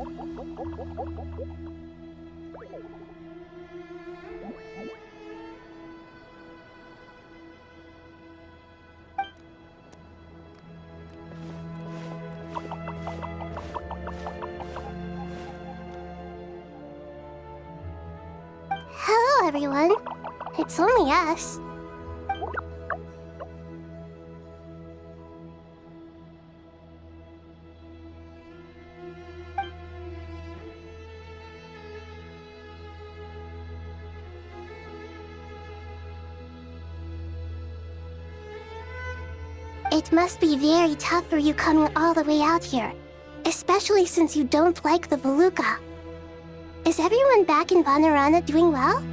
Hello, everyone. It's only us. It must be very tough for you coming all the way out here, especially since you don't like the Voluka. Is everyone back in Vanarana doing well?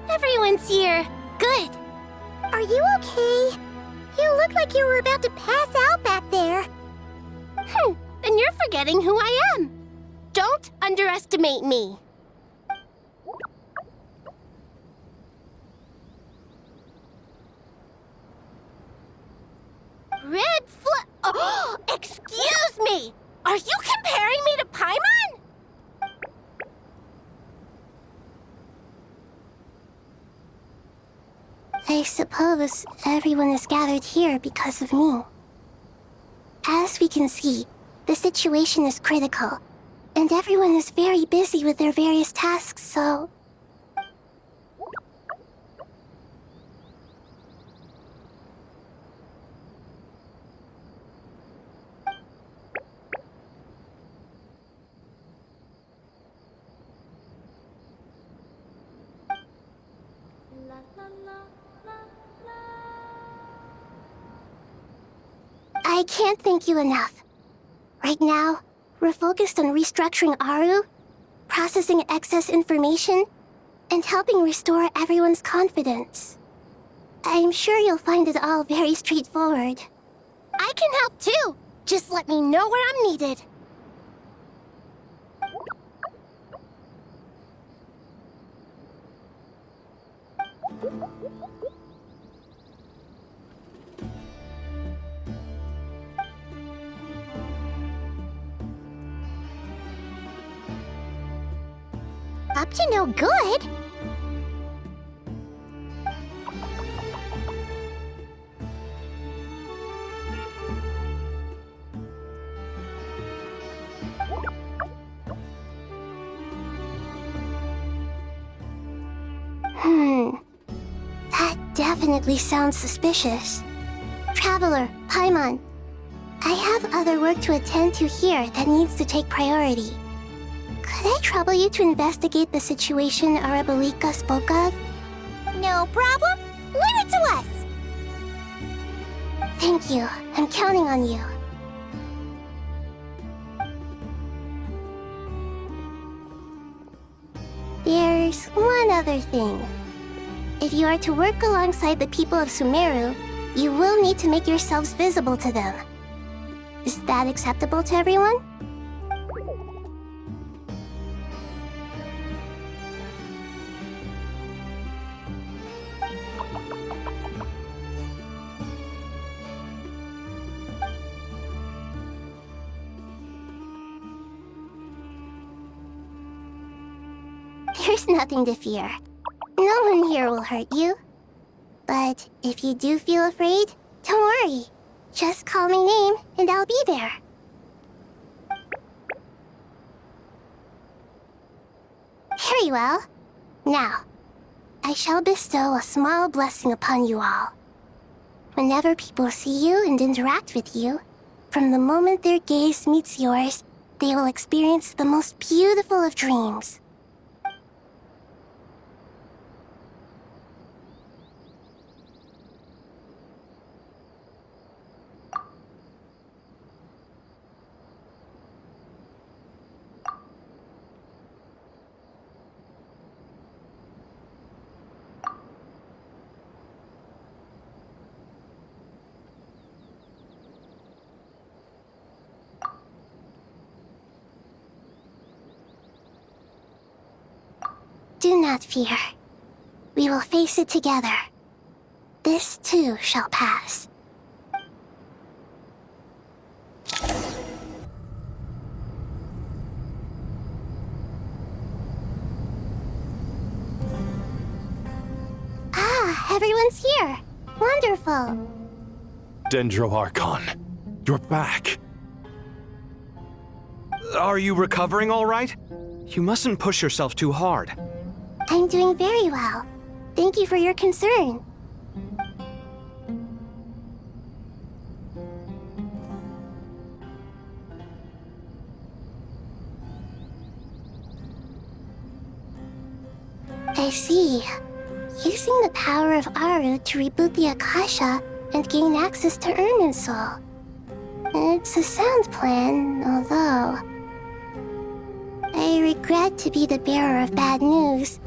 Everyone's here. Good. Are you okay? You look like you were about to pass out back there. Then you're forgetting who I am. Don't underestimate me. Red Oh, excuse me! Are you comparing me to Paimon? I suppose everyone is gathered here because of me. As we can see, the situation is critical, and everyone is very busy with their various tasks, so... I can't thank you enough. Right now, we're focused on restructuring Aru, processing excess information, and helping restore everyone's confidence. I'm sure you'll find it all very straightforward. I can help too! Just let me know where I'm needed. Up to no good? That definitely sounds suspicious. Traveler, Paimon, I have other work to attend to here that needs to take priority. Could I trouble you to investigate the situation Arabalika spoke of? No problem. Leave it to us! Thank you. I'm counting on you. There's one other thing. If you are to work alongside the people of Sumeru, you will need to make yourselves visible to them. Is that acceptable to everyone? There's nothing to fear. No one here will hurt you. But if you do feel afraid, don't worry. Just call my name and I'll be there. Very well. Now, I shall bestow a small blessing upon you all. Whenever people see you and interact with you, from the moment their gaze meets yours, they will experience the most beautiful of dreams. Do not fear. We will face it together. This too shall pass. Ah, everyone's here. Wonderful. Dendro Archon, you're back. Are you recovering all right? You mustn't push yourself too hard. I'm doing very well. Thank you for your concern. I see. Using the power of Aru to reboot the Akasha and gain access to Irminsul. It's a sound plan, although... I regret to be the bearer of bad news,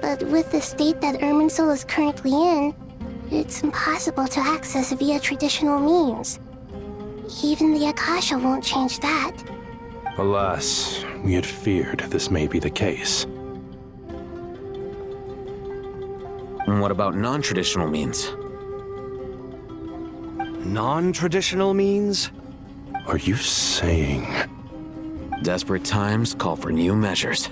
but with the state that Irminsul is currently in, it's impossible to access via traditional means. Even the Akasha won't change that. Alas, we had feared this may be the case. And what about non-traditional means? Non-traditional means? Are you saying... Desperate times call for new measures.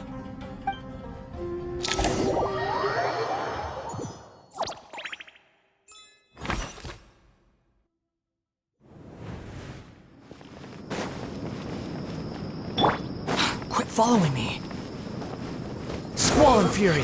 Quit following me! Squall Fury!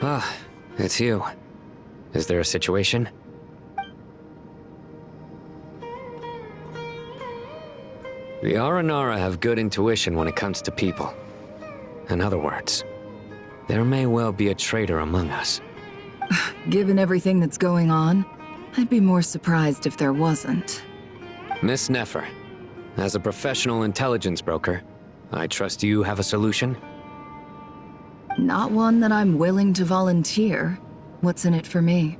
Ah, it's you. Is there a situation? The Aranara have good intuition when it comes to people. In other words, there may well be a traitor among us. Given everything that's going on, I'd be more surprised if there wasn't. Miss Nefer, as a professional intelligence broker, I trust you have a solution? Not one that I'm willing to volunteer. What's in it for me?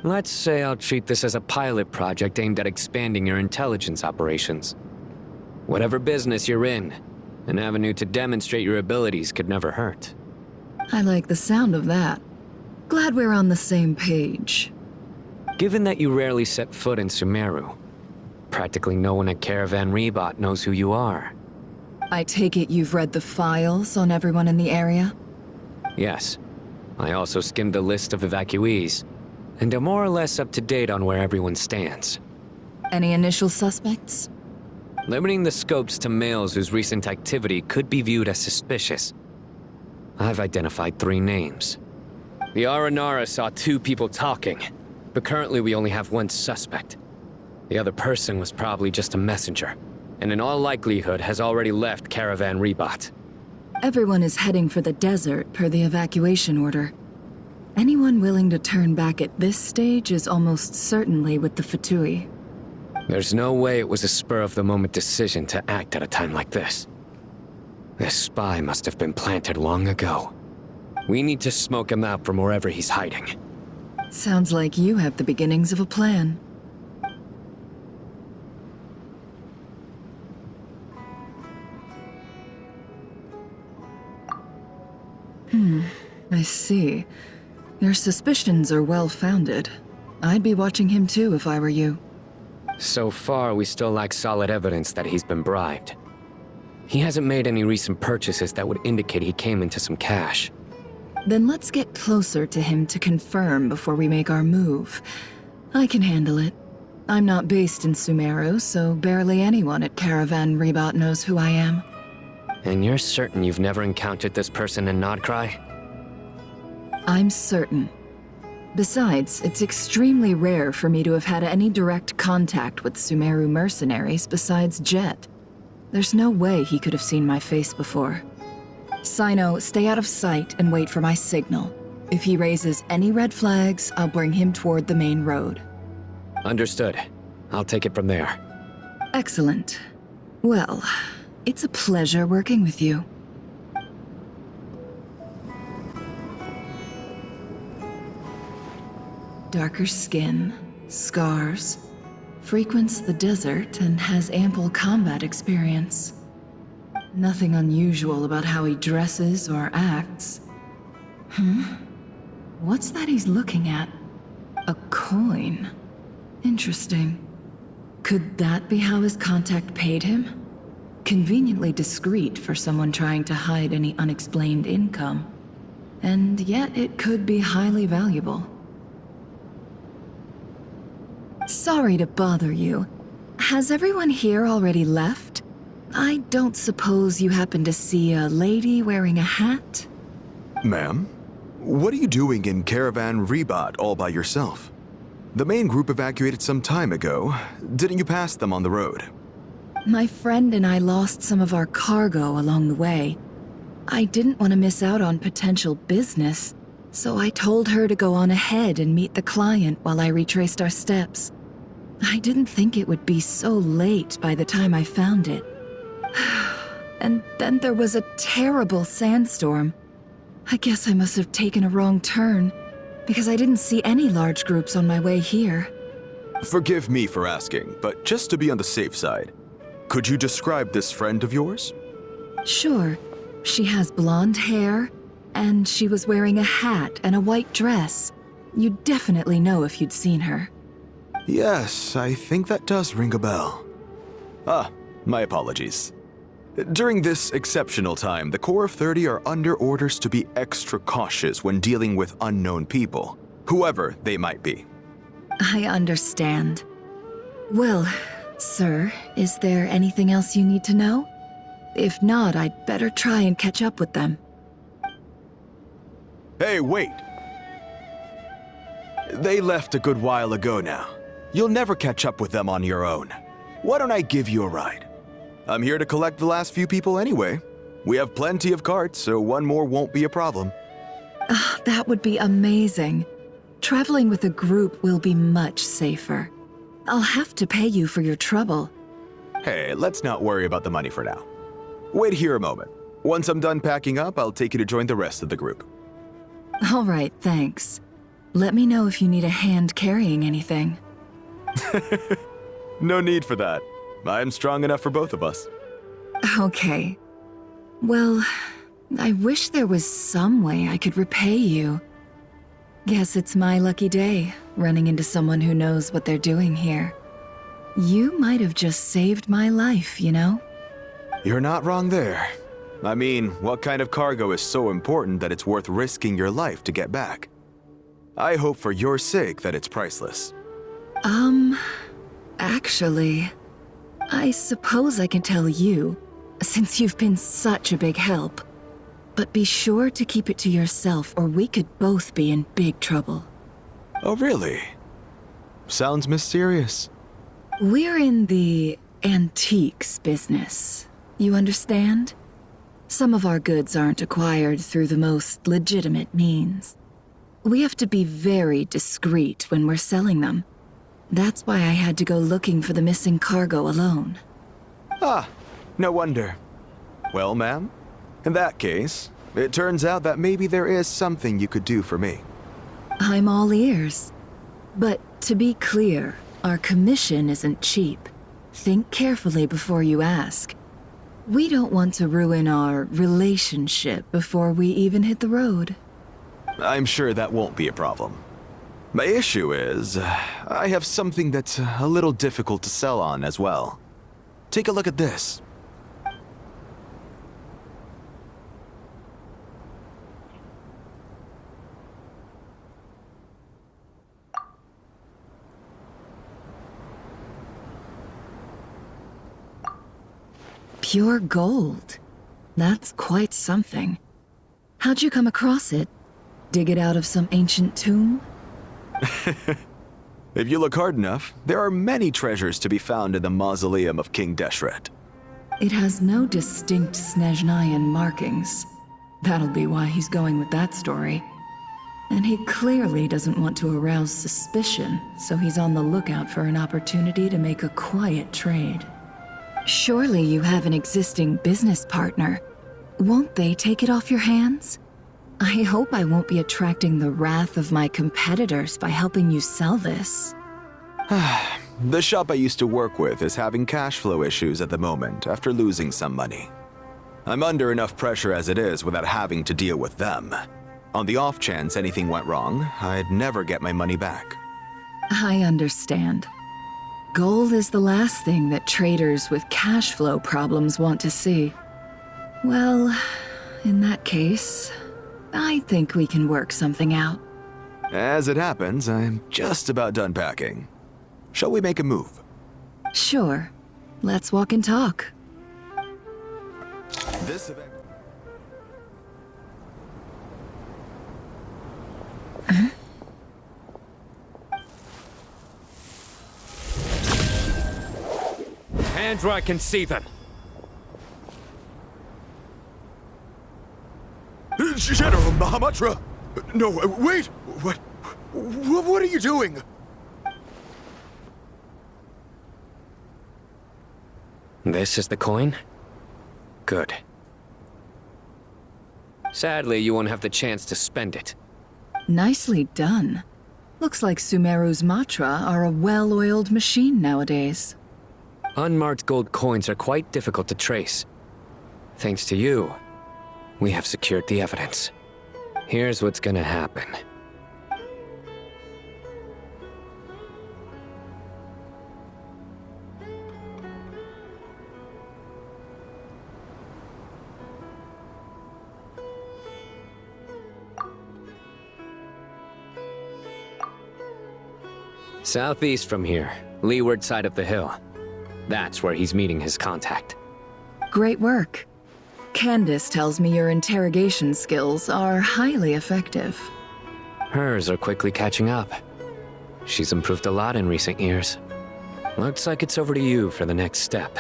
Let's say I'll treat this as a pilot project aimed at expanding your intelligence operations. Whatever business you're in, an avenue to demonstrate your abilities could never hurt. I like the sound of that. Glad we're on the same page. Given that you rarely set foot in Sumeru, practically no one at Caravan Rebot knows who you are. I take it you've read the files on everyone in the area? Yes. I also skimmed the list of evacuees, and am more or less up to date on where everyone stands. Any initial suspects? Limiting the scopes to males whose recent activity could be viewed as suspicious. I've identified 3 names. The Aranara saw 2 people talking, but currently we only have 1 suspect. The other person was probably just a messenger, and in all likelihood has already left Caravan Rebot. Everyone is heading for the desert per the evacuation order. Anyone willing to turn back at this stage is almost certainly with the Fatui. There's no way it was a spur-of-the-moment decision to act at a time like this. This spy must have been planted long ago. We need to smoke him out from wherever he's hiding. Sounds like you have the beginnings of a plan. I see. Your suspicions are well-founded. I'd be watching him too if I were you. So far, we still lack solid evidence that he's been bribed. He hasn't made any recent purchases that would indicate he came into some cash. Then let's get closer to him to confirm before we make our move. I can handle it. I'm not based in Sumeru, so barely anyone at Caravan Rebot knows who I am. And you're certain you've never encountered this person in Nord-krai? I'm certain. Besides, it's extremely rare for me to have had any direct contact with Sumeru mercenaries besides Jet. There's no way he could have seen my face before. Sino, stay out of sight and wait for my signal. If he raises any red flags, I'll bring him toward the main road. Understood. I'll take it from there. Excellent. Well, it's a pleasure working with you. Darker skin, scars, frequents the desert and has ample combat experience. Nothing unusual about how he dresses or acts. What's that he's looking at? A coin. Interesting. Could that be how his contact paid him? Conveniently discreet for someone trying to hide any unexplained income. And yet it could be highly valuable. Sorry to bother you. Has everyone here already left? I don't suppose you happen to see a lady wearing a hat? Ma'am, what are you doing in Caravan Rebat all by yourself? The main group evacuated some time ago. Didn't you pass them on the road? My friend and I lost some of our cargo along the way. I didn't want to miss out on potential business, so I told her to go on ahead and meet the client while I retraced our steps. I didn't think it would be so late by the time I found it. And then there was a terrible sandstorm. I guess I must have taken a wrong turn, because I didn't see any large groups on my way here. Forgive me for asking, but just to be on the safe side, could you describe this friend of yours? Sure. She has blonde hair, and she was wearing a hat and a white dress. You'd definitely know if you'd seen her. Yes, I think that does ring a bell. My apologies. During this exceptional time, the Core of 30 are under orders to be extra cautious when dealing with unknown people, whoever they might be. I understand. Well, sir, is there anything else you need to know? If not, I'd better try and catch up with them. Hey, wait! They left a good while ago now. You'll never catch up with them on your own. Why don't I give you a ride? I'm here to collect the last few people anyway. We have plenty of carts, so one more won't be a problem. That would be amazing. Traveling with a group will be much safer. I'll have to pay you for your trouble. Hey, let's not worry about the money for now. Wait here a moment. Once I'm done packing up, I'll take you to join the rest of the group. All right, thanks. Let me know if you need a hand carrying anything. No need for that. I'm strong enough for both of us. Okay. Well, I wish there was some way I could repay you. Guess it's my lucky day, running into someone who knows what they're doing here. You might have just saved my life, you know? You're not wrong there. I mean, what kind of cargo is so important that it's worth risking your life to get back? I hope for your sake that it's priceless. Actually, I suppose I can tell you, since you've been such a big help. But be sure to keep it to yourself, or we could both be in big trouble. Oh, really? Sounds mysterious. We're in the antiques business. You understand? Some of our goods aren't acquired through the most legitimate means. We have to be very discreet when we're selling them. That's why I had to go looking for the missing cargo alone. No wonder. Well, ma'am, in that case, it turns out that maybe there is something you could do for me. I'm all ears. But to be clear, our commission isn't cheap. Think carefully before you ask. We don't want to ruin our relationship before we even hit the road. I'm sure that won't be a problem. My issue is, I have something that's a little difficult to sell on as well. Take a look at this. Pure gold. That's quite something. How'd you come across it? Dig it out of some ancient tomb? If you look hard enough, there are many treasures to be found in the mausoleum of King Deshret. It has no distinct Snezhnayan markings. That'll be why he's going with that story. And he clearly doesn't want to arouse suspicion, so he's on the lookout for an opportunity to make a quiet trade. Surely you have an existing business partner. Won't they take it off your hands? I hope I won't be attracting the wrath of my competitors by helping you sell this. The shop I used to work with is having cash flow issues at the moment after losing some money. I'm under enough pressure as it is without having to deal with them. On the off chance anything went wrong, I'd never get my money back. I understand. Gold is the last thing that traders with cash flow problems want to see. Well, in that case, I think we can work something out. As it happens, I'm just about done packing. Shall we make a move? Sure. Let's walk and talk. This event... Hands where I can see them. General Mahamatra! No, wait! What are you doing? This is the coin? Good. Sadly, you won't have the chance to spend it. Nicely done. Looks like Sumeru's Matra are a well-oiled machine nowadays. Unmarked gold coins are quite difficult to trace. Thanks to you, we have secured the evidence. Here's what's gonna happen. Southeast from here, leeward side of the hill. That's where he's meeting his contact. Great work. Candace tells me your interrogation skills are highly effective. Hers are quickly catching up. She's improved a lot in recent years. Looks like it's over to you for the next step.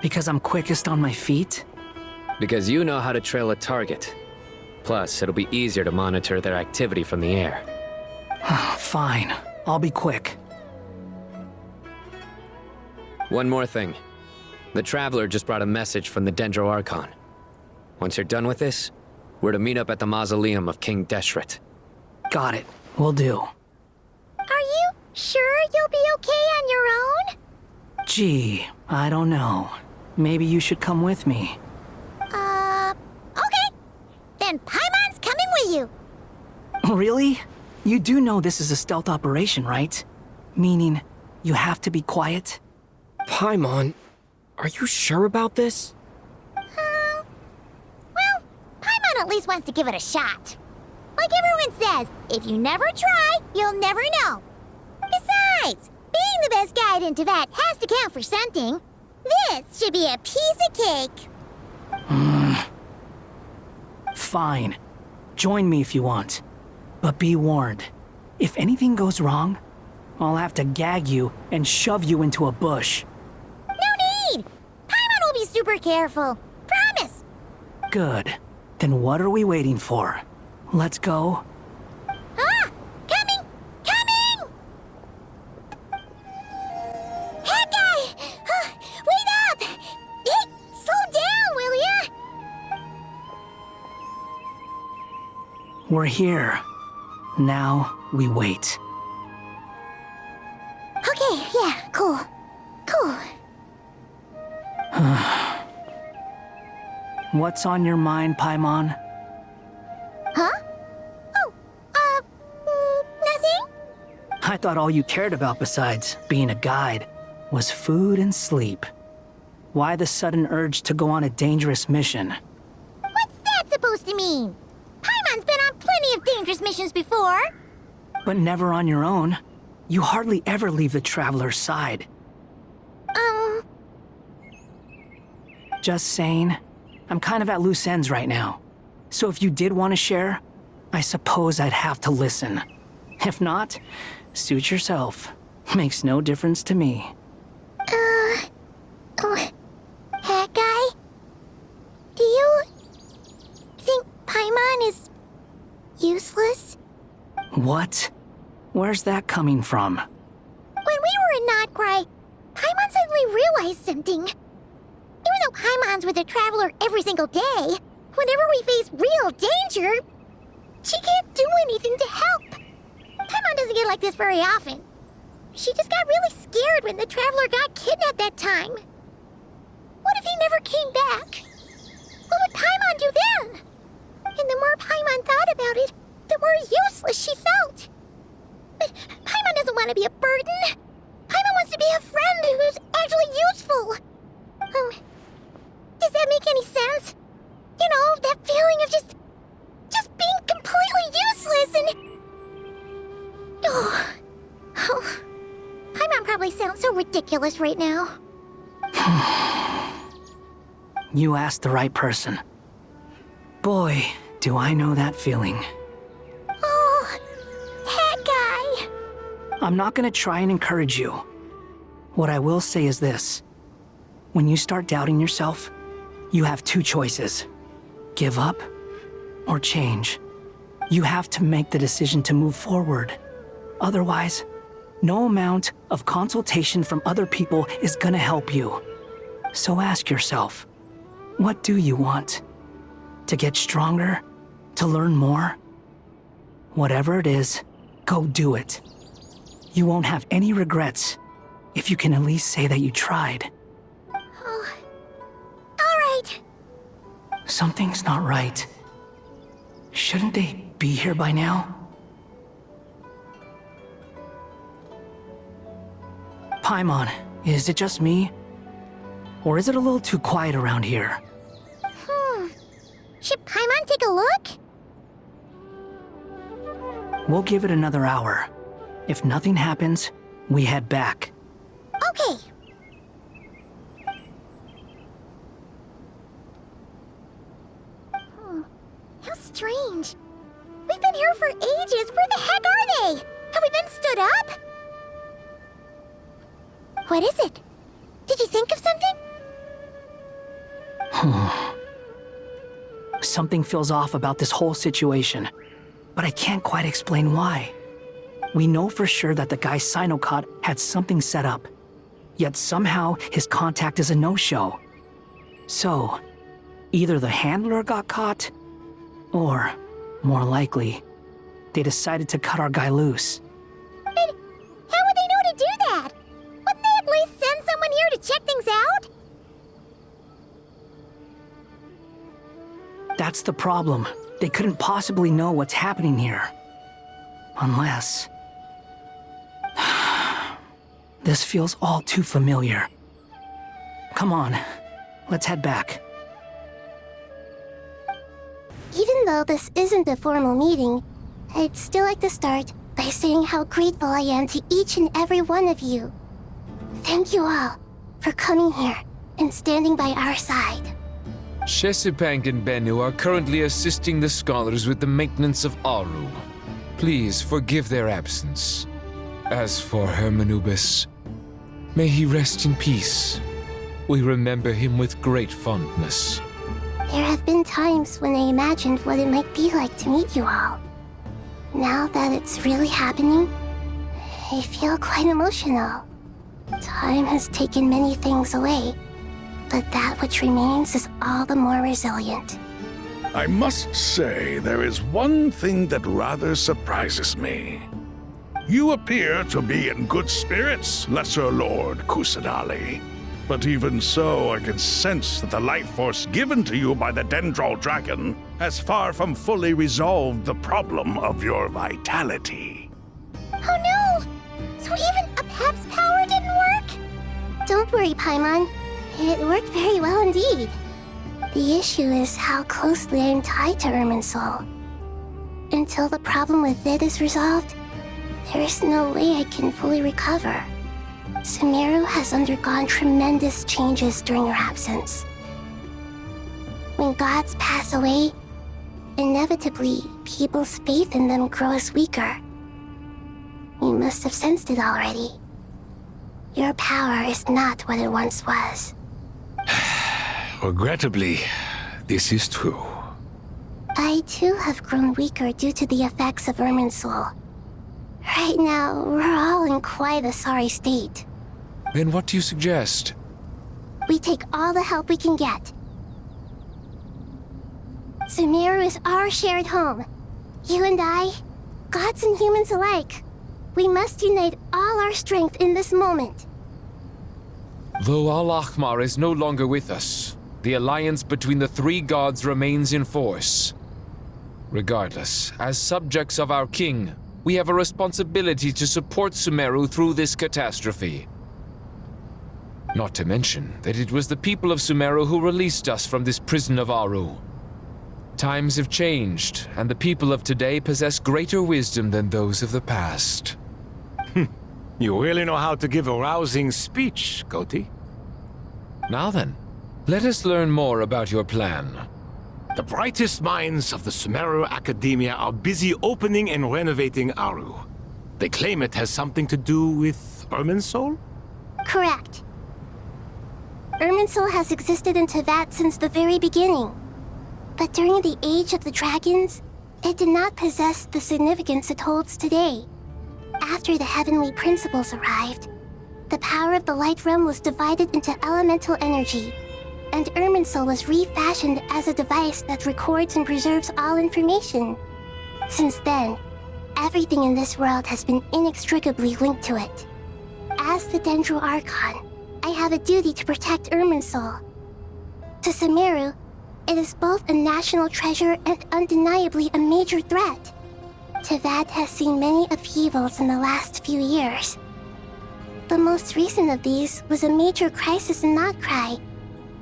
Because I'm quickest on my feet? Because you know how to trail a target. Plus, it'll be easier to monitor their activity from the air. Fine. I'll be quick. One more thing. The Traveler just brought a message from the Dendro Archon. Once you're done with this, we're to meet up at the mausoleum of King Deshret. Got it. Will do. Are you sure you'll be okay on your own? Gee, I don't know. Maybe you should come with me. Okay. Then Paimon's coming with you. Really? You do know this is a stealth operation, right? Meaning, you have to be quiet? Paimon, are you sure about this? Well, Paimon at least wants to give it a shot. Like everyone says, if you never try, you'll never know. Besides, being the best guide in Teyvat has to count for something. This should be a piece of cake. Fine. Join me if you want. But be warned, if anything goes wrong, I'll have to gag you and shove you into a bush. No need! Paimon will be super careful. Promise! Good. Then what are we waiting for? Let's go. Ah! Coming! Coming! Hey, guy! Wait up! Hey, slow down, will ya? We're here. Now we wait. Okay, yeah, cool. Cool. What's on your mind, Paimon? Huh? Oh, nothing? I thought all you cared about besides being a guide was food and sleep. Why the sudden urge to go on a dangerous mission? What's that supposed to mean? Paimon's been on plenty of dangerous missions before. But never on your own. You hardly ever leave the Traveler's side. Just saying, I'm kind of at loose ends right now. So if you did want to share, I suppose I'd have to listen. If not, suit yourself. Makes no difference to me. That guy? Do you think Paimon is useless? What? Where's that coming from? When we were in Nord-krai, Paimon suddenly realized something. Even though Paimon's with a traveler every single day, whenever we face real danger, she can't do anything to help. Paimon doesn't get like this very often. She just got really scared when the traveler got kidnapped that time. What if he never came back? What would Paimon do then? And the more Paimon thought about it, the more useless she felt. But Paimon doesn't want to be a burden. Paimon wants to be a friend who's actually useful. Does that make any sense? You know, that feeling of just being completely useless and... Oh, Paimon probably sounds so ridiculous right now. You asked the right person. Boy, do I know that feeling. Oh, that guy. I'm not gonna try and encourage you. What I will say is this. When you start doubting yourself, you have two choices. Give up or change. You have to make the decision to move forward. Otherwise, no amount of consultation from other people is gonna help you. So ask yourself, what do you want? To get stronger? To learn more? Whatever it is, go do it. You won't have any regrets if you can at least say that you tried. Oh, all right. Something's not right. Shouldn't they be here by now? Paimon, is it just me? Or is it a little too quiet around here? Should Paimon take a look? We'll give it another hour. If nothing happens, we head back. Okay. How strange. We've been here for ages. Where the heck are they? Have we been stood up? What is it? Did you think of something? Something feels off about this whole situation, but I can't quite explain why. We know for sure that the guy Sinocot had something set up, yet somehow his contact is a no-show. So, either the handler got caught, or, more likely, they decided to cut our guy loose. But how would they know to do that? Wouldn't they at least send someone here to check things out? That's the problem. They couldn't possibly know what's happening here. Unless... This feels all too familiar. Come on, let's head back. Even though this isn't a formal meeting, I'd still like to start by saying how grateful I am to each and every one of you. Thank you all for coming here and standing by our side. Shesipank and Bennu are currently assisting the scholars with the maintenance of Aru. Please forgive their absence. As for Hermanubis, may he rest in peace. We remember him with great fondness. There have been times when I imagined what it might be like to meet you all. Now that it's really happening, I feel quite emotional. Time has taken many things away, but that which remains is all the more resilient. I must say, there is one thing that rather surprises me. You appear to be in good spirits, Lesser Lord Kusanali. But even so, I can sense that the life force given to you by the Dendral Dragon has far from fully resolved the problem of your vitality. Oh no! So even a Pep's power didn't work? Don't worry, Paimon. It worked very well indeed. The issue is how closely I'm tied to Irminsul. Until the problem with it is resolved, there is no way I can fully recover. Sumeru has undergone tremendous changes during your absence. When gods pass away, inevitably, people's faith in them grows weaker. You must have sensed it already. Your power is not what it once was. Regrettably, this is true. I too have grown weaker due to the effects of Irminsul. Right now, we're all in quite a sorry state. Then what do you suggest? We take all the help we can get. Sumeru is our shared home. You and I, gods and humans alike. We must unite all our strength in this moment. Though Al-Ahmar is no longer with us, the alliance between the three gods remains in force. Regardless, as subjects of our king, we have a responsibility to support Sumeru through this catastrophe. Not to mention that it was the people of Sumeru who released us from this prison of Aru. Times have changed, and the people of today possess greater wisdom than those of the past. You really know how to give a rousing speech, Koti. Now then, let us learn more about your plan. The brightest minds of the Sumeru Academia are busy opening and renovating Aru. They claim it has something to do with Irminsul? Correct. Irminsul has existed in Teyvat since the very beginning. But during the Age of the Dragons, it did not possess the significance it holds today. After the heavenly principles arrived, the power of the Light Realm was divided into elemental energy, and Irminsul was refashioned as a device that records and preserves all information. Since then, everything in this world has been inextricably linked to it. As the Dendro Archon, I have a duty to protect Irminsul. To Sumeru, it is both a national treasure and undeniably a major threat. Teyvat has seen many upheavals in the last few years. The most recent of these was a major crisis in Nord-krai,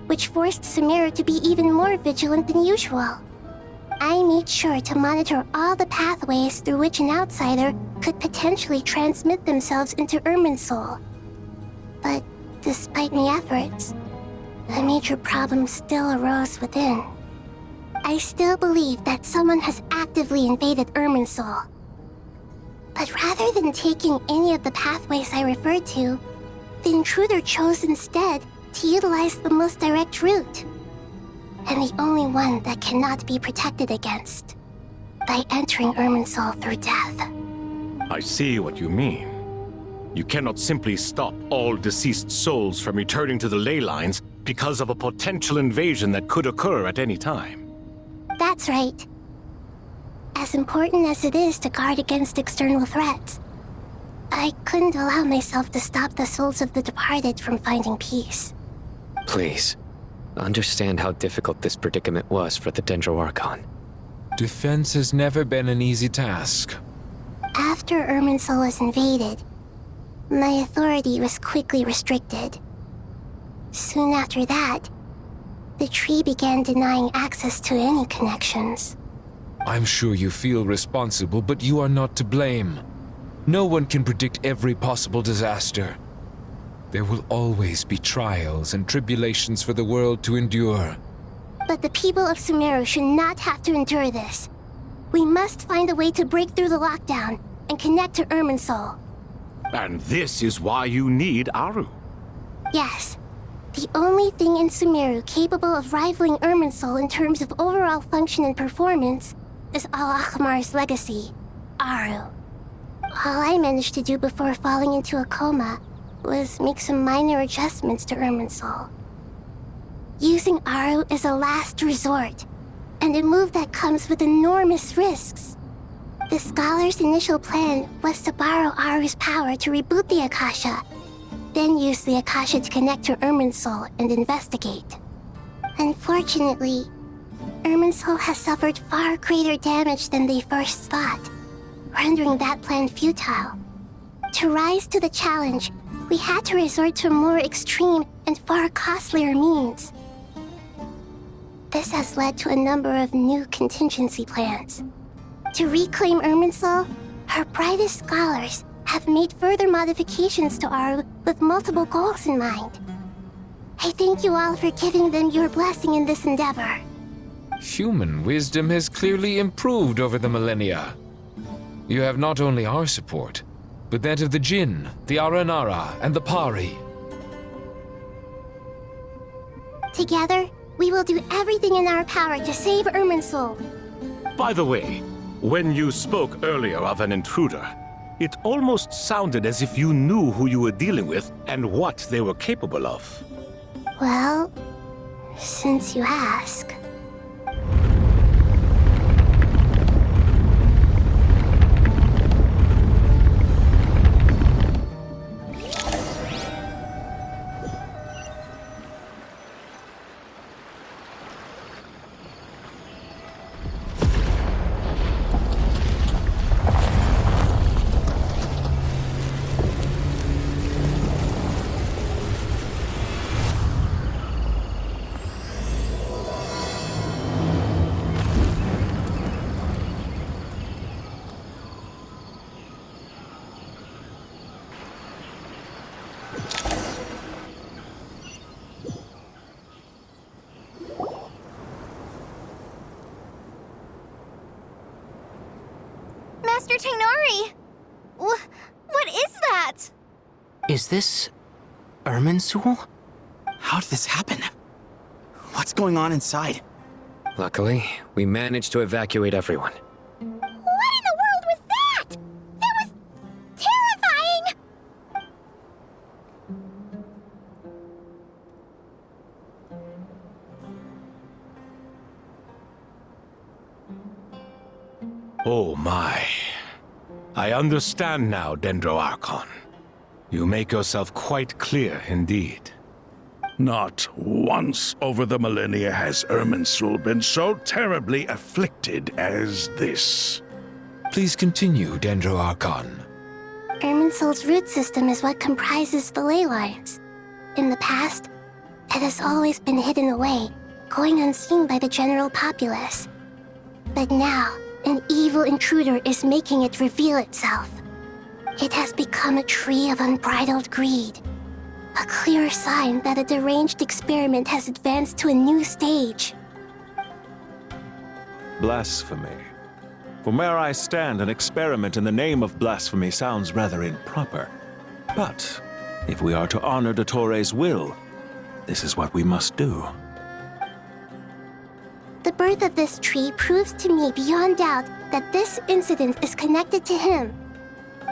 which forced Sumeru to be even more vigilant than usual. I made sure to monitor all the pathways through which an outsider could potentially transmit themselves into Irminsul. But despite my efforts, a major problem still arose within. I still believe that someone has actively invaded Irminsul. But rather than taking any of the pathways I referred to, the intruder chose instead to utilize the most direct route, and the only one that cannot be protected against, by entering Irminsul through death. I see what you mean. You cannot simply stop all deceased souls from returning to the ley lines because of a potential invasion that could occur at any time. That's right. As important as it is to guard against external threats, I couldn't allow myself to stop the souls of the departed from finding peace. Please, understand how difficult this predicament was for the Dendro Archon. Defense has never been an easy task. After Irminsul was invaded, my authority was quickly restricted. Soon after that, the tree began denying access to any connections. I'm sure you feel responsible, but you are not to blame. No one can predict every possible disaster. There will always be trials and tribulations for the world to endure. But the people of Sumeru should not have to endure this. We must find a way to break through the lockdown and connect to Irminsul. And this is why you need Aru. Yes. The only thing in Sumeru capable of rivaling Irminsul in terms of overall function and performance is Al-Ahmar's legacy, Aru. All I managed to do before falling into a coma was make some minor adjustments to Irminsul. Using Aru is a last resort, and a move that comes with enormous risks. The scholar's initial plan was to borrow Aru's power to reboot the Akasha, then use the Akasha to connect to Irminsul and investigate. Unfortunately, Irminsul has suffered far greater damage than they first thought, rendering that plan futile. To rise to the challenge, we had to resort to more extreme and far costlier means. This has led to a number of new contingency plans. To reclaim Irminsul, her brightest scholars have made further modifications to Aru with multiple goals in mind. I thank you all for giving them your blessing in this endeavor. Human wisdom has clearly improved over the millennia. You have not only our support, but that of the Jinn, the Aranara, and the Pari. Together, we will do everything in our power to save Irminsul. By the way, when you spoke earlier of an intruder, It almost sounded as if you knew who you were dealing with and what they were capable of. Well, since you ask. Master Tainari! What is that? Is this Irminsul? How did this happen? What's going on inside? Luckily, we managed to evacuate everyone. What in the world was that? That was terrifying! Oh my. I understand now, Dendro Archon. You make yourself quite clear indeed. Not once over the millennia has Irminsul been so terribly afflicted as this. Please continue, Dendro Archon. Irminsul's root system is what comprises the ley lines. In the past, it has always been hidden away, going unseen by the general populace. But now, an evil intruder is making it reveal itself. It has become a tree of unbridled greed. A clear sign that a deranged experiment has advanced to a new stage. Blasphemy. From where I stand, an experiment in the name of blasphemy sounds rather improper. But if we are to honor Dottores' will, this is what we must do. The birth of this tree proves to me beyond doubt that this incident is connected to him.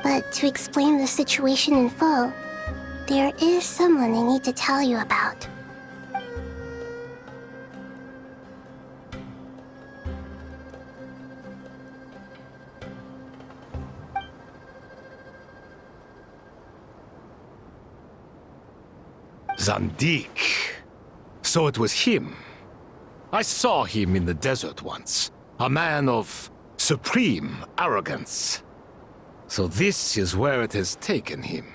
But to explain the situation in full, there is someone I need to tell you about. Zandik. So it was him. I saw him in the desert once. A man of supreme arrogance. So this is where it has taken him.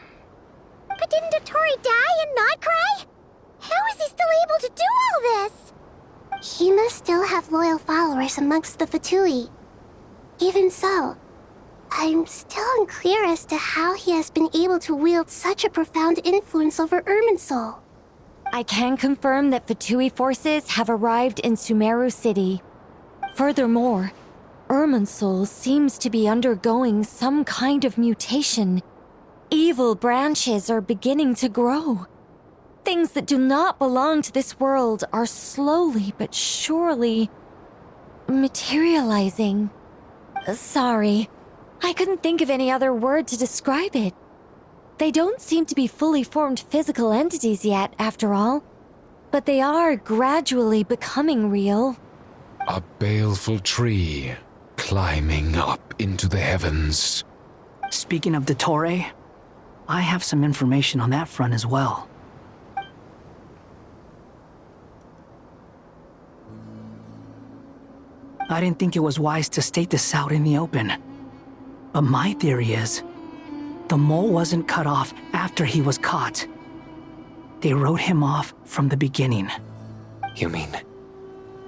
But didn't Dottore die in Nord-krai? How is he still able to do all this? He must still have loyal followers amongst the Fatui. Even so, I'm still unclear as to how he has been able to wield such a profound influence over Irminsul. I can confirm that Fatui forces have arrived in Sumeru City. Furthermore, Irminsul seems to be undergoing some kind of mutation. Evil branches are beginning to grow. Things that do not belong to this world are slowly but surely materializing. Sorry, I couldn't think of any other word to describe it. They don't seem to be fully formed physical entities yet, after all, but they are gradually becoming real. A baleful tree climbing up into the heavens. Speaking of Dottore, I have some information on that front as well. I didn't think it was wise to state this out in the open. But my theory is, the mole wasn't cut off after he was caught. They wrote him off from the beginning. You mean,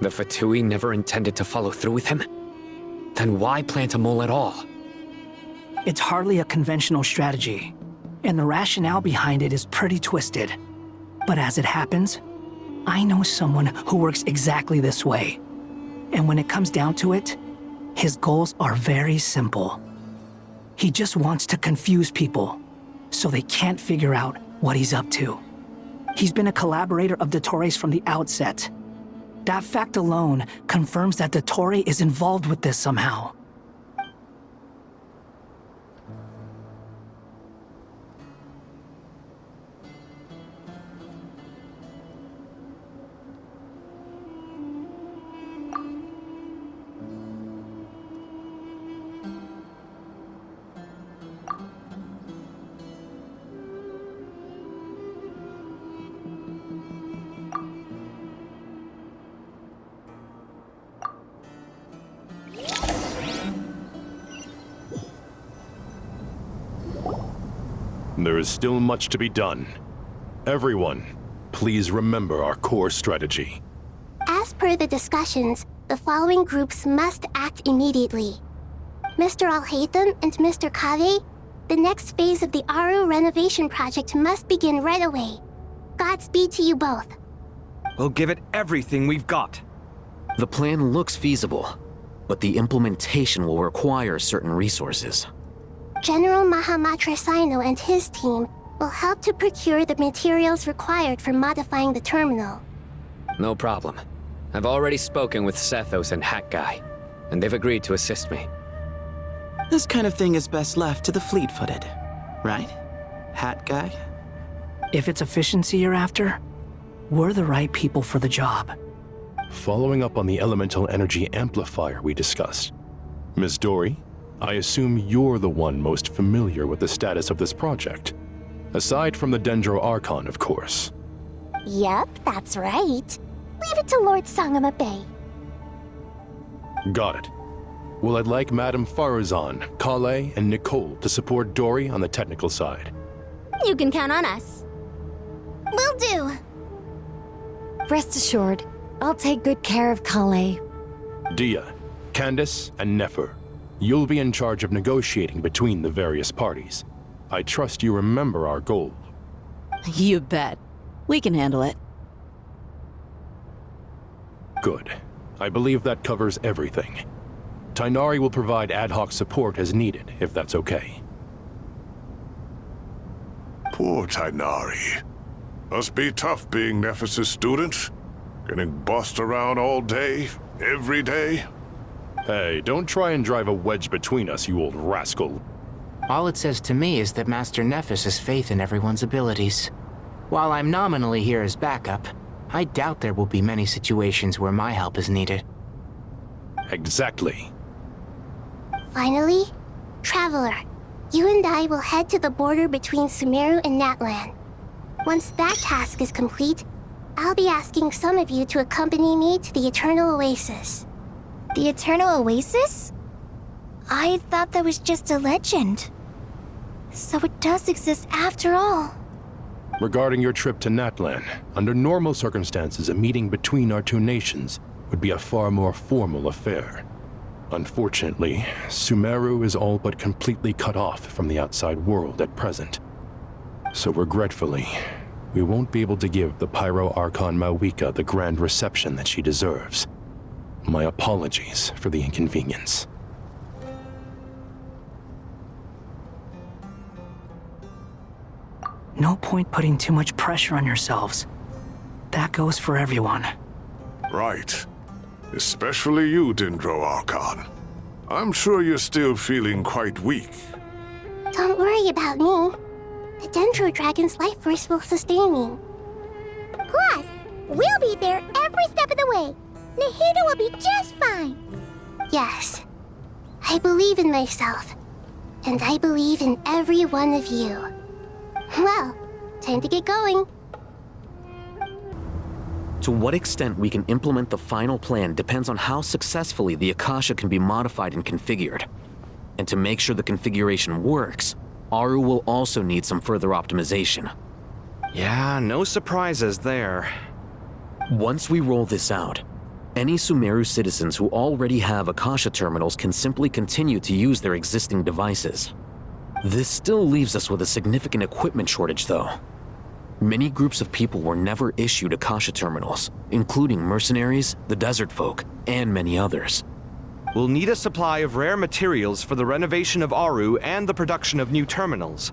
the Fatui never intended to follow through with him? Then why plant a mole at all? It's hardly a conventional strategy, and the rationale behind it is pretty twisted. But as it happens, I know someone who works exactly this way. And when it comes down to it, his goals are very simple. He just wants to confuse people, so they can't figure out what he's up to. He's been a collaborator of Dottore's from the outset. That fact alone confirms that Dottore is involved with this somehow. There is still much to be done. Everyone, please remember our core strategy. As per the discussions, the following groups must act immediately. Mr. Alhaitham and Mr. Kave, the next phase of the Aru renovation project must begin right away. Godspeed to you both. We'll give it everything we've got. The plan looks feasible, but the implementation will require certain resources. General Mahamatra Sino and his team will help to procure the materials required for modifying the terminal. No problem. I've already spoken with Sethos and Hat Guy, and they've agreed to assist me. This kind of thing is best left to the fleet-footed, right? Hat Guy? If it's efficiency you're after, we're the right people for the job. Following up on the elemental energy amplifier we discussed, Ms. Dory, I assume you're the one most familiar with the status of this project. Aside from the Dendro Archon, of course. Yep, that's right. Leave it to Lord Sangama Bay. Got it. Well, I'd like Madame Farazan, Kale, and Nicole to support Dory on the technical side. You can count on us. Will do. Rest assured, I'll take good care of Kale. Dia, Candace, and Nefer, you'll be in charge of negotiating between the various parties. I trust you remember our goal. You bet. We can handle it. Good. I believe that covers everything. Tainari will provide ad hoc support as needed, if that's okay. Poor Tainari. Must be tough being Nephis' student. Getting bossed around all day, every day. Hey, don't try and drive a wedge between us, you old rascal. All it says to me is that Master Nephis has faith in everyone's abilities. While I'm nominally here as backup, I doubt there will be many situations where my help is needed. Exactly. Finally, Traveler, you and I will head to the border between Sumeru and Natlan. Once that task is complete, I'll be asking some of you to accompany me to the Eternal Oasis. The Eternal Oasis? I thought that was just a legend. So it does exist after all. Regarding your trip to Natlan, under normal circumstances, a meeting between our two nations would be a far more formal affair. Unfortunately, Sumeru is all but completely cut off from the outside world at present. So regretfully, we won't be able to give the Pyro Archon Mawika the grand reception that she deserves. My apologies for the inconvenience. No point putting too much pressure on yourselves. That goes for everyone. Right. Especially you, Dendro Archon. I'm sure you're still feeling quite weak. Don't worry about me. The Dendro Dragon's life force will sustain me. Plus, we'll be there every step of the way. Nahida will be just fine. Yes. I believe in myself. And I believe in every one of you. Well, time to get going. To what extent we can implement the final plan depends on how successfully the Akasha can be modified and configured. And to make sure the configuration works, Aru will also need some further optimization. Yeah, no surprises there. Once we roll this out, any Sumeru citizens who already have Akasha terminals can simply continue to use their existing devices. This still leaves us with a significant equipment shortage, though. Many groups of people were never issued Akasha terminals, including mercenaries, the desert folk, and many others. We'll need a supply of rare materials for the renovation of Aru and the production of new terminals.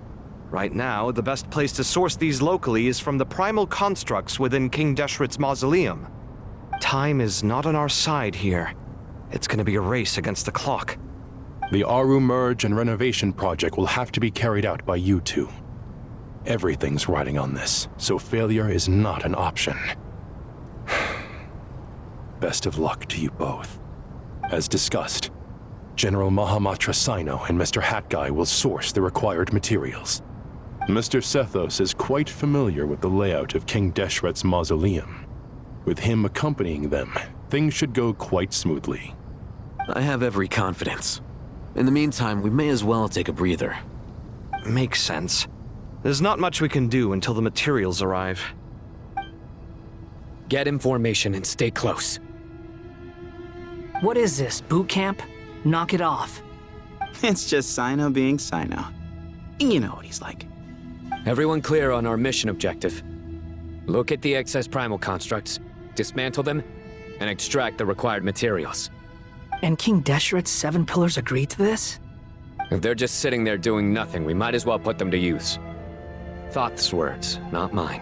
Right now, the best place to source these locally is from the primal constructs within King Deshret's mausoleum. Time is not on our side here. It's gonna be a race against the clock. The Aru merge and renovation project will have to be carried out by you two. Everything's riding on this, so failure is not an option. Best of luck to you both. As discussed, General Mahamatra Sino and Mr. Hat Guy will source the required materials. Mr. Sethos is quite familiar with the layout of King Deshret's mausoleum. With him accompanying them, things should go quite smoothly. I have every confidence. In the meantime, we may as well take a breather. Makes sense. There's not much we can do until the materials arrive. Get information and stay close. What is this, boot camp? Knock it off. It's just Sino being Sino. You know what he's like. Everyone clear on our mission objective. Look at the excess primal constructs, dismantle them, and extract the required materials. And King Deshret's 7 pillars agreed to this? If they're just sitting there doing nothing, we might as well put them to use. Thoth's words, not mine.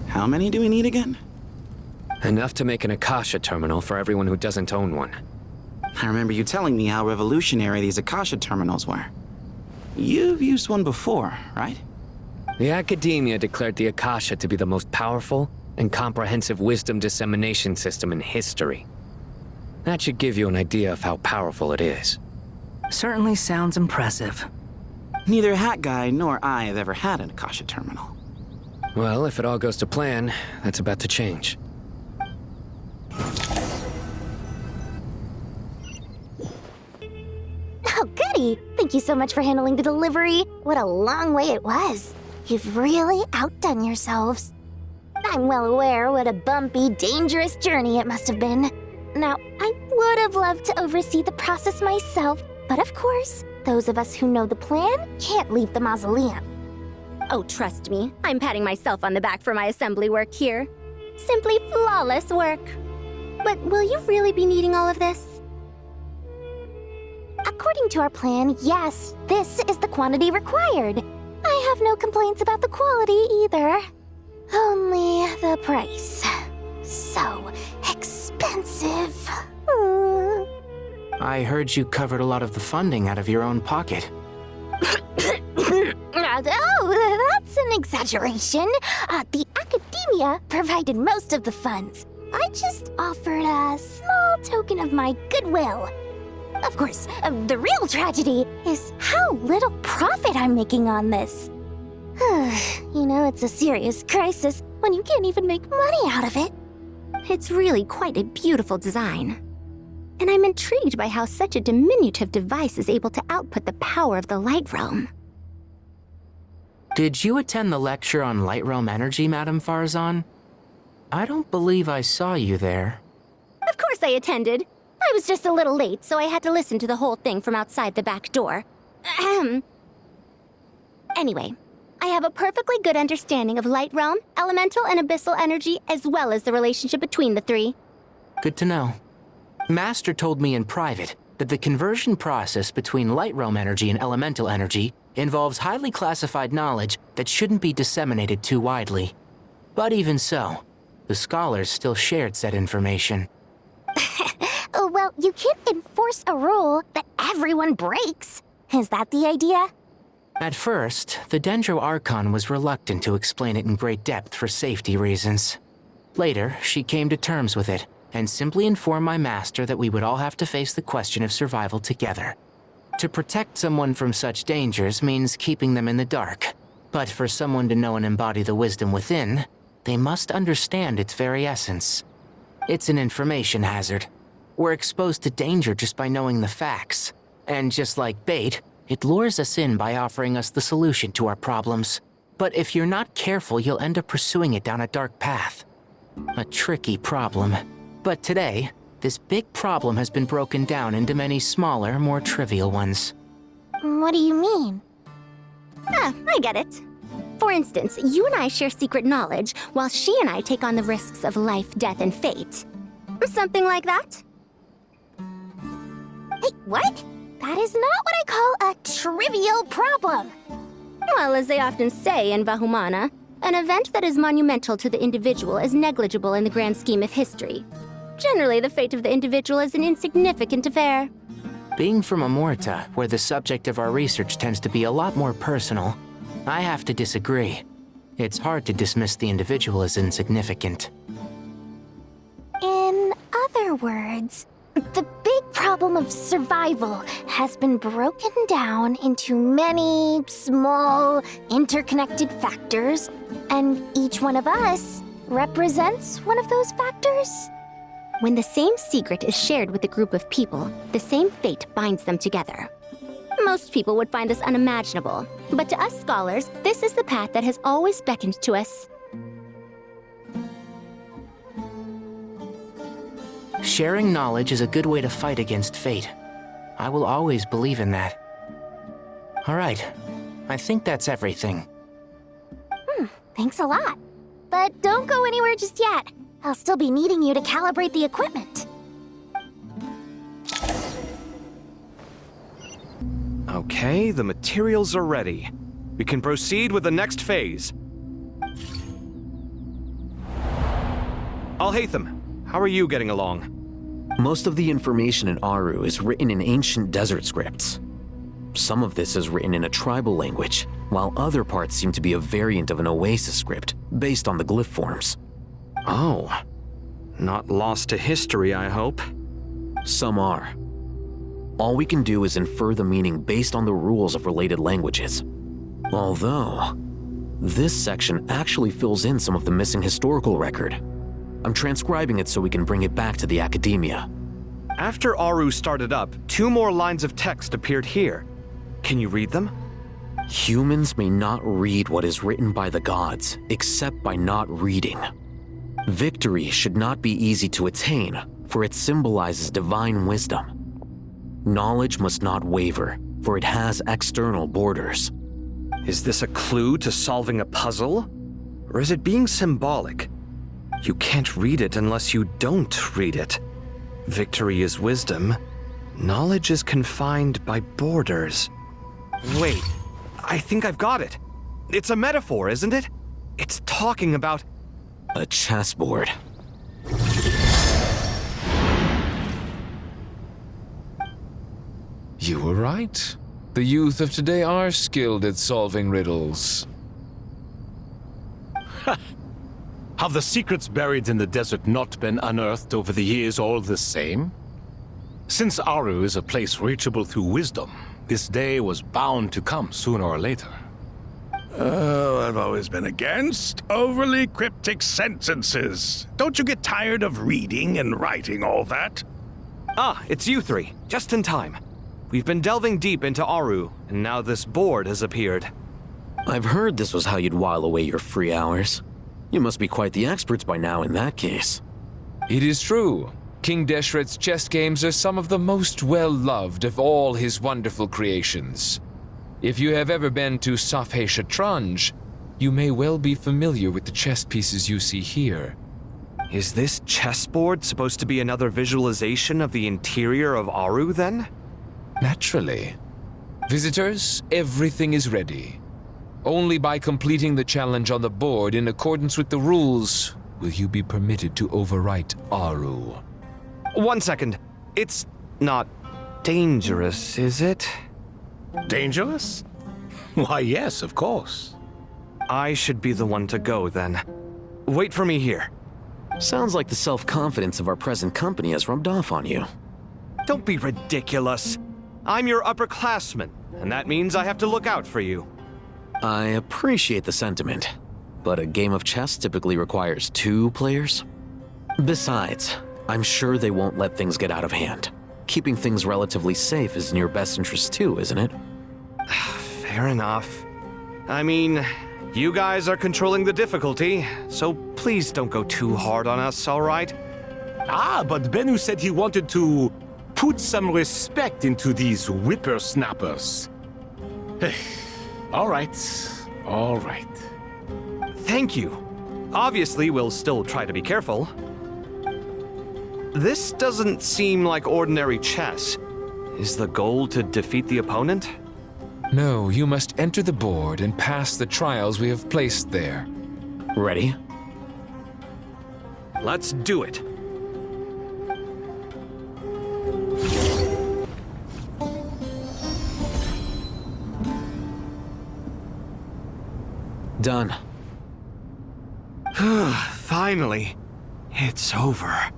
How many do we need again? Enough to make an Akasha terminal for everyone who doesn't own one. I remember you telling me how revolutionary these Akasha terminals were. You've used one before, right? The Academia declared the Akasha to be the most powerful and comprehensive wisdom dissemination system in history. That should give you an idea of how powerful it is. Certainly sounds impressive. Neither Hat Guy nor I have ever had an Akasha terminal. Well, if it all goes to plan, that's about to change. Oh, goody! Thank you so much for handling the delivery. What a long way it was. You've really outdone yourselves. I'm well aware what a bumpy, dangerous journey it must have been. Now, I would have loved to oversee the process myself, but of course, those of us who know the plan can't leave the mausoleum. Oh, trust me, I'm patting myself on the back for my assembly work here. Simply flawless work. But will you really be needing all of this? According to our plan, yes, this is the quantity required. I have no complaints about the quality either. Only the price. So expensive. I heard you covered a lot of the funding out of your own pocket. Oh, that's an exaggeration. The Academia provided most of the funds. I just offered a small token of my goodwill. Of course, the real tragedy is how little profit I'm making on this. You know, it's a serious crisis when you can't even make money out of it. It's really quite a beautiful design. And I'm intrigued by how such a diminutive device is able to output the power of the Light Realm. Did you attend the lecture on Light Realm energy, Madame Farzan? I don't believe I saw you there. Of course I attended. I was just a little late, so I had to listen to the whole thing from outside the back door. Anyway, I have a perfectly good understanding of Light Realm, elemental and abyssal energy, as well as the relationship between the three. Good to know. Master told me in private that the conversion process between Light Realm energy and elemental energy involves highly classified knowledge that shouldn't be disseminated too widely. But even so, the scholars still shared said information. Well, you can't enforce a rule that everyone breaks. Is that the idea? At first, the Dendro Archon was reluctant to explain it in great depth for safety reasons. Later, she came to terms with it and simply informed my master that we would all have to face the question of survival together. To protect someone from such dangers means keeping them in the dark, but for someone to know and embody the wisdom within, they must understand its very essence. It's an information hazard. We're exposed to danger just by knowing the facts, and just like bait, it lures us in by offering us the solution to our problems. But if you're not careful, you'll end up pursuing it down a dark path. A tricky problem. But today, this big problem has been broken down into many smaller, more trivial ones. What do you mean? I get it. For instance, you and I share secret knowledge, while she and I take on the risks of life, death, and fate. Something like that? Hey, what? That is not what I call a trivial problem. Well, as they often say in Vahumana, an event that is monumental to the individual is negligible in the grand scheme of history. Generally, the fate of the individual is an insignificant affair. Being from Amorta, where the subject of our research tends to be a lot more personal, I have to disagree. It's hard to dismiss the individual as insignificant. In other words, the big problem of survival has been broken down into many small, interconnected factors, and each one of us represents one of those factors. When the same secret is shared with a group of people, the same fate binds them together. Most people would find this unimaginable, but to us scholars, this is the path that has always beckoned to us. Sharing knowledge is a good way to fight against fate. I will always believe in that. All right, I think that's everything. Thanks a lot. But don't go anywhere just yet. I'll still be needing you to calibrate the equipment. Okay, the materials are ready. We can proceed with the next phase. Alhaitham, how are you getting along? Most of the information in Aru is written in ancient desert scripts. Some of this is written in a tribal language, while other parts seem to be a variant of an Oasis script, based on the glyph forms. Oh. Not lost to history, I hope. Some are. All we can do is infer the meaning based on the rules of related languages. Although, this section actually fills in some of the missing historical record. I'm transcribing it so we can bring it back to the academia. After Aru started up, 2 more lines of text appeared here. Can you read them? Humans may not read what is written by the gods, except by not reading. Victory should not be easy to attain, for it symbolizes divine wisdom. Knowledge must not waver, for it has external borders. Is this a clue to solving a puzzle? Or is it being symbolic? You can't read it unless you don't read it. Victory is wisdom. Knowledge is confined by borders. Wait, I think I've got it. It's a metaphor, isn't it? It's talking about... a chessboard. You were right. The youth of today are skilled at solving riddles. Have the secrets buried in the desert not been unearthed over the years all the same? Since Aru is a place reachable through wisdom, this day was bound to come sooner or later. Oh, I've always been against overly cryptic sentences. Don't you get tired of reading and writing all that? Ah, it's you 3. Just in time. We've been delving deep into Aru, and now this board has appeared. I've heard this was how you'd while away your free hours. You must be quite the experts by now in that case. It is true. King Deshret's chess games are some of the most well-loved of all his wonderful creations. If you have ever been to Safhe Shatranj, you may well be familiar with the chess pieces you see here. Is this chessboard supposed to be another visualization of the interior of Aru, then? Naturally. Visitors, everything is ready. Only by completing the challenge on the board in accordance with the rules will you be permitted to overwrite Aru. 1 second. It's not dangerous, is it? Dangerous? Why, yes, of course. I should be the one to go, then. Wait for me here. Sounds like the self-confidence of our present company has rubbed off on you. Don't be ridiculous. I'm your upperclassman, and that means I have to look out for you. I appreciate the sentiment, but a game of chess typically requires 2 players. Besides, I'm sure they won't let things get out of hand. Keeping things relatively safe is in your best interest too, isn't it? Fair enough. I mean, you guys are controlling the difficulty, so please don't go too hard on us, all right? Ah, but Bennu said he wanted to put some respect into these whippersnappers. All right, all right. Thank you. Obviously, we'll still try to be careful. This doesn't seem like ordinary chess. Is the goal to defeat the opponent? No, you must enter the board and pass the trials we have placed there. Ready? Let's do it. Done. Finally. It's over.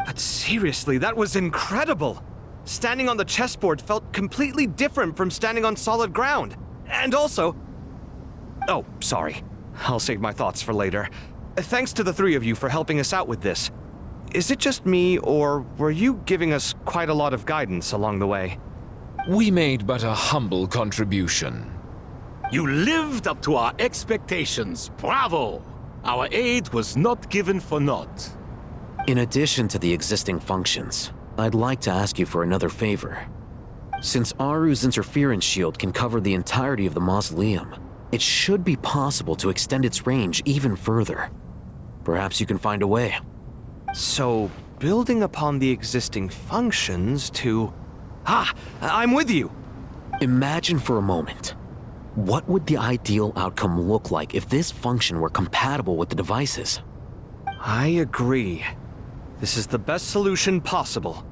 But seriously, that was incredible! Standing on the chessboard felt completely different from standing on solid ground. And also... Oh, sorry. I'll save my thoughts for later. Thanks to the 3 of you for helping us out with this. Is it just me, or were you giving us quite a lot of guidance along the way? We made but a humble contribution. You lived up to our expectations. Bravo! Our aid was not given for naught. In addition to the existing functions, I'd like to ask you for another favor. Since Aru's interference shield can cover the entirety of the mausoleum, it should be possible to extend its range even further. Perhaps you can find a way. So, building upon the existing functions to... I'm with you! Imagine for a moment. What would the ideal outcome look like if this function were compatible with the devices? I agree. This is the best solution possible.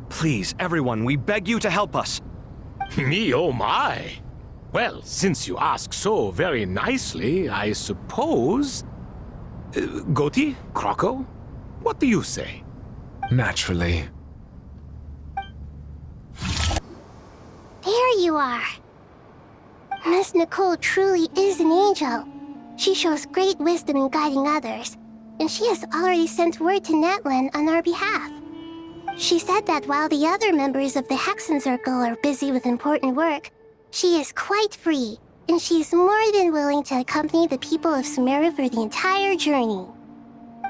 Please, everyone, we beg you to help us. Me, oh my! Well, since you ask so very nicely, I suppose... Goti? Croco? What do you say? Naturally. There you are. Miss Nicole truly is an angel. She shows great wisdom in guiding others, and she has already sent word to Natlan on our behalf. She said that while the other members of the Hexen Circle are busy with important work, she is quite free, and she's more than willing to accompany the people of Sumeru for the entire journey.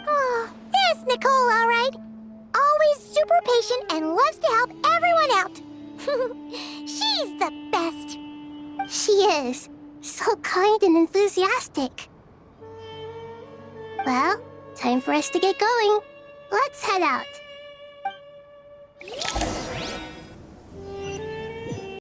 Oh, there's Nicole, all right. Always super patient and loves to help everyone out. She's the best. She is. So kind and enthusiastic. Well, time for us to get going. Let's head out.